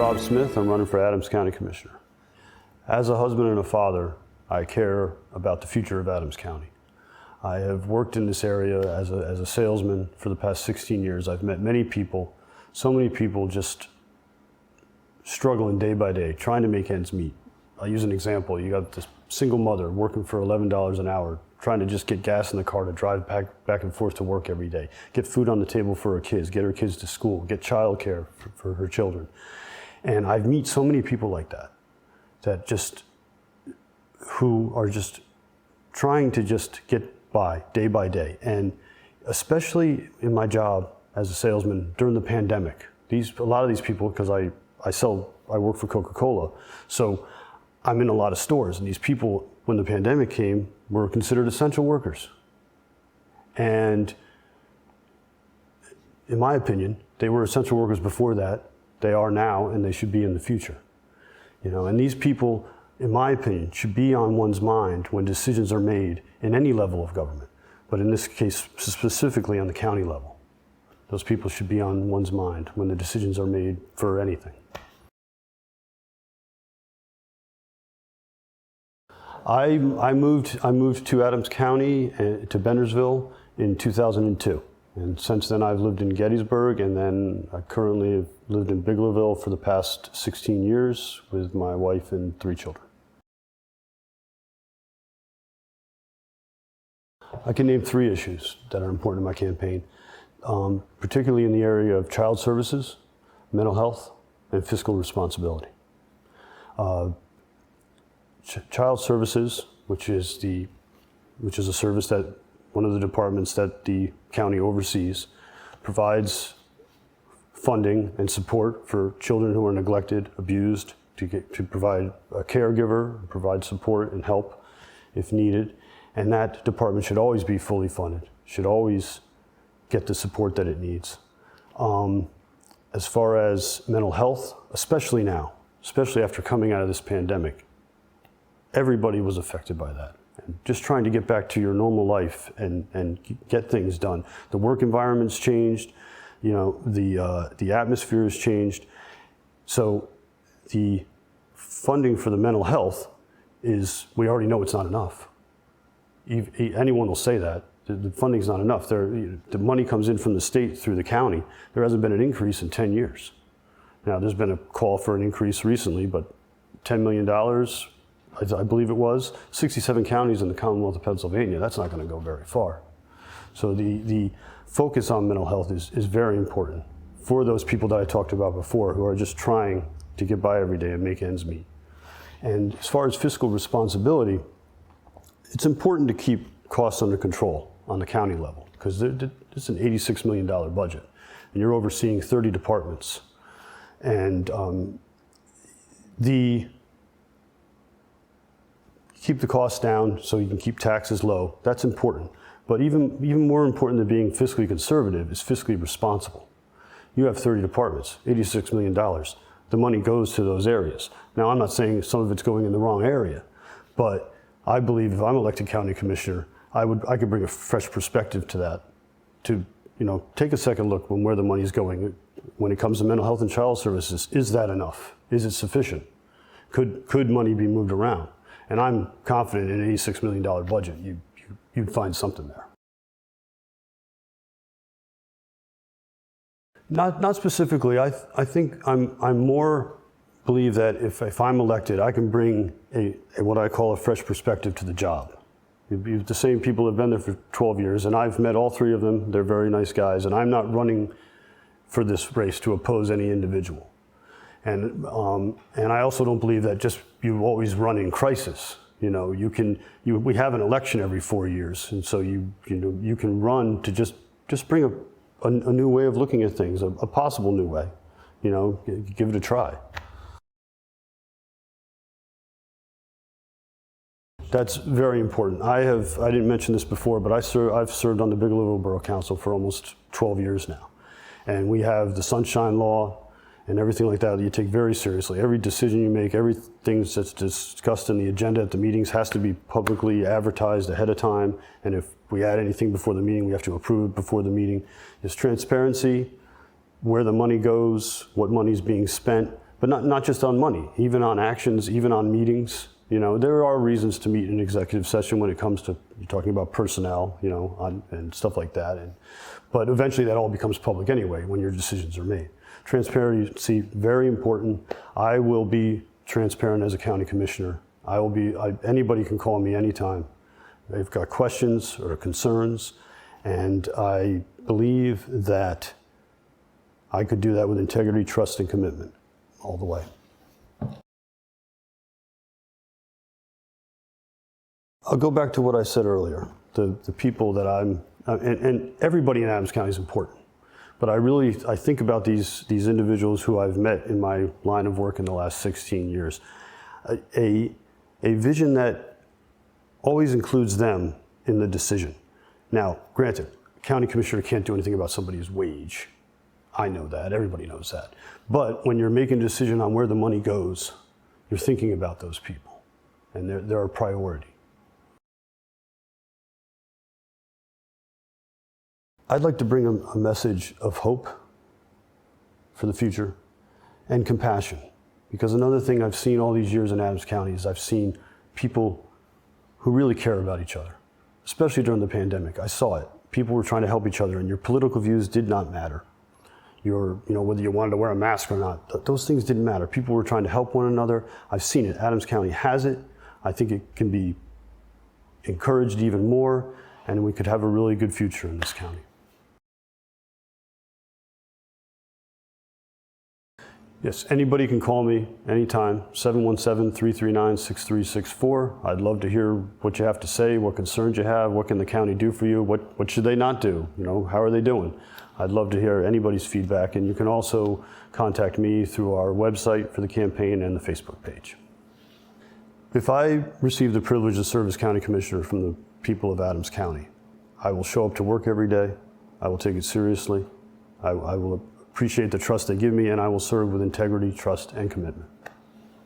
Rob Smith. I'm running for Adams County Commissioner. As a husband and a father, I care about the future of Adams County. I have worked in this area as a salesman for the past 16 years. I've met many people, so many people just struggling day by day, trying to make ends meet. I'll use an example. You got this single mother working for $11 an hour, trying to just get gas in the car to drive back and forth to work every day, get food on the table for her kids, get her kids to school, get childcare for her children. And I've met so many people like that who are just trying to just get by day. And especially in my job as a salesman during the pandemic, a lot of these people, because I work for Coca-Cola, so I'm in a lot of stores, and these people, when the pandemic came, were considered essential workers. And in my opinion, they were essential workers before that, they are now, and they should be in the future. And these people, in my opinion, should be on one's mind when decisions are made in any level of government, but in this case, specifically on the county level. Those people should be on one's mind when the decisions are made for anything. I moved to Adams County, to Bendersville in 2002. And since then I've lived in Gettysburg, and then I currently have lived in Biglerville for the past 16 years with my wife and 3 children. I can name 3 issues that are important in my campaign, particularly in the area of child services, mental health, and fiscal responsibility. Child services, which is a service that one of the departments that the county oversees, provides funding and support for children who are neglected, abused, to provide a caregiver, provide support and help if needed. And that department should always be fully funded, should always get the support that it needs. As far as mental health, especially now, especially after coming out of this pandemic, everybody was affected by that. And just trying to get back to your normal life and get things done. The work environment's changed, the atmosphere has changed. So the funding for the mental health we already know it's not enough. Anyone will say that. The funding's not enough. The money comes in from the state through the county. There hasn't been an increase in 10 years. Now, there's been a call for an increase recently, but $10 million, I believe it was, 67 counties in the Commonwealth of Pennsylvania, that's not going to go very far. So the focus on mental health is very important for those people that I talked about before who are just trying to get by every day and make ends meet. And as far as fiscal responsibility, it's important to keep costs under control on the county level, because it's an $86 million budget, and you're overseeing 30 departments. And keep the costs down so you can keep taxes low. That's important. But even more important than being fiscally conservative is fiscally responsible. You have 30 departments, $86 million. The money goes to those areas. Now, I'm not saying some of it's going in the wrong area, but I believe if I'm elected county commissioner, I could bring a fresh perspective to that, to take a second look when where the money is going. When it comes to mental health and child services, is that enough? Is it sufficient? Could money be moved around? And I'm confident in an $86 million budget, you'd find something there. Not specifically. I think I'm more believe that if I'm elected, I can bring what I call a fresh perspective to the job. The same people have been there for 12 years, and I've met all 3 of them. They're very nice guys, and I'm not running for this race to oppose any individual. And I also don't believe that just you always run in crisis. We have an election every 4 years, and so you can run to just bring a new way of looking at things, a possible new way. Give it a try. That's very important. I didn't mention this before, but I've served on the Biglerville Borough Council for almost 12 years now, and we have the Sunshine Law and everything like that you take very seriously. Every decision you make, everything that's discussed in the agenda at the meetings has to be publicly advertised ahead of time. And if we add anything before the meeting, we have to approve it before the meeting. There's transparency, where the money goes, what money's being spent, but not just on money, even on actions, even on meetings. You know, there are reasons to meet in executive session when it comes to you're talking about personnel, you know, and stuff like that. But eventually that all becomes public anyway when your decisions are made. Transparency, very important. I will be transparent as a county commissioner. Anybody can call me anytime. They've got questions or concerns, and I believe that I could do that with integrity, trust, and commitment all the way. I'll go back to what I said earlier. The people that and everybody in Adams County is important, but I think about these individuals who I've met in my line of work in the last 16 years. A vision that always includes them in the decision. Now, granted, a county commissioner can't do anything about somebody's wage. I know that, everybody knows that. But when you're making a decision on where the money goes, you're thinking about those people, and they're a priority. I'd like to bring a message of hope for the future and compassion. Because another thing I've seen all these years in Adams County is I've seen people who really care about each other, especially during the pandemic. I saw it. People were trying to help each other, and your political views did not matter. Whether you wanted to wear a mask or not, those things didn't matter. People were trying to help one another. I've seen it. Adams County has it. I think it can be encouraged even more, and we could have a really good future in this county. Yes, anybody can call me anytime, 717-339-6364. I'd love to hear what you have to say, what concerns you have, what can the county do for you, what should they not do, how are they doing? I'd love to hear anybody's feedback, and you can also contact me through our website for the campaign and the Facebook page. If I receive the privilege to serve as county commissioner from the people of Adams County, I will show up to work every day, I will take it seriously, I will appreciate the trust they give me, and I will serve with integrity, trust, and commitment.